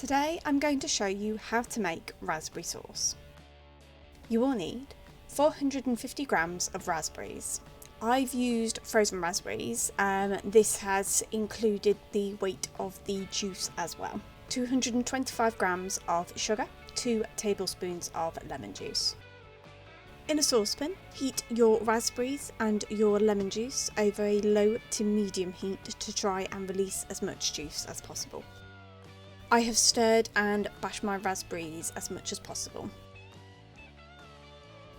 Today I'm going to show you how to make raspberry sauce. You will need 450 grams of raspberries. I've used frozen raspberries, this has included the weight of the juice as well. 225 grams of sugar, 2 tablespoons of lemon juice. In a saucepan, heat your raspberries and your lemon juice over a low to medium heat to try and release as much juice as possible. I have stirred and bashed my raspberries as much as possible.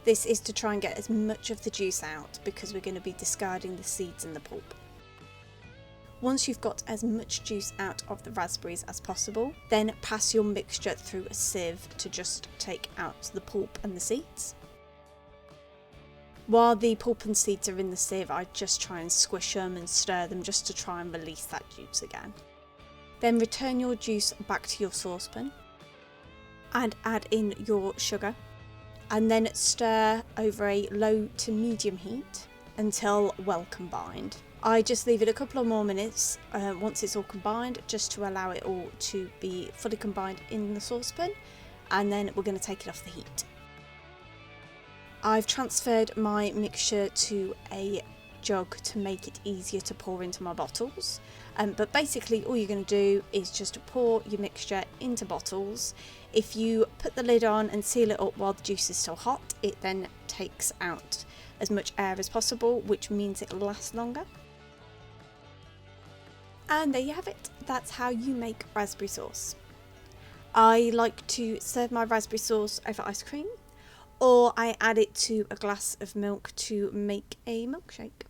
This is to try and get as much of the juice out because we're going to be discarding the seeds and the pulp. Once you've got as much juice out of the raspberries as possible, then pass your mixture through a sieve to just take out the pulp and the seeds. While the pulp and seeds are in the sieve, I just try and squish them and stir them just to try and release that juice again. Then return your juice back to your saucepan and add in your sugar, and then stir over a low to medium heat until well combined. I just leave it a couple of more minutes once it's all combined, just to allow it all to be fully combined in the saucepan, and then we're going to take it off the heat. I've transferred my mixture to a jug to make it easier to pour into my bottles, but basically all you're going to do is just pour your mixture into bottles. If you put the lid on and seal it up while the juice is still hot, it then takes out as much air as possible, which means it'll last longer. And there you have it, that's how you make raspberry sauce. I like to serve my raspberry sauce over ice cream, or I add it to a glass of milk to make a milkshake.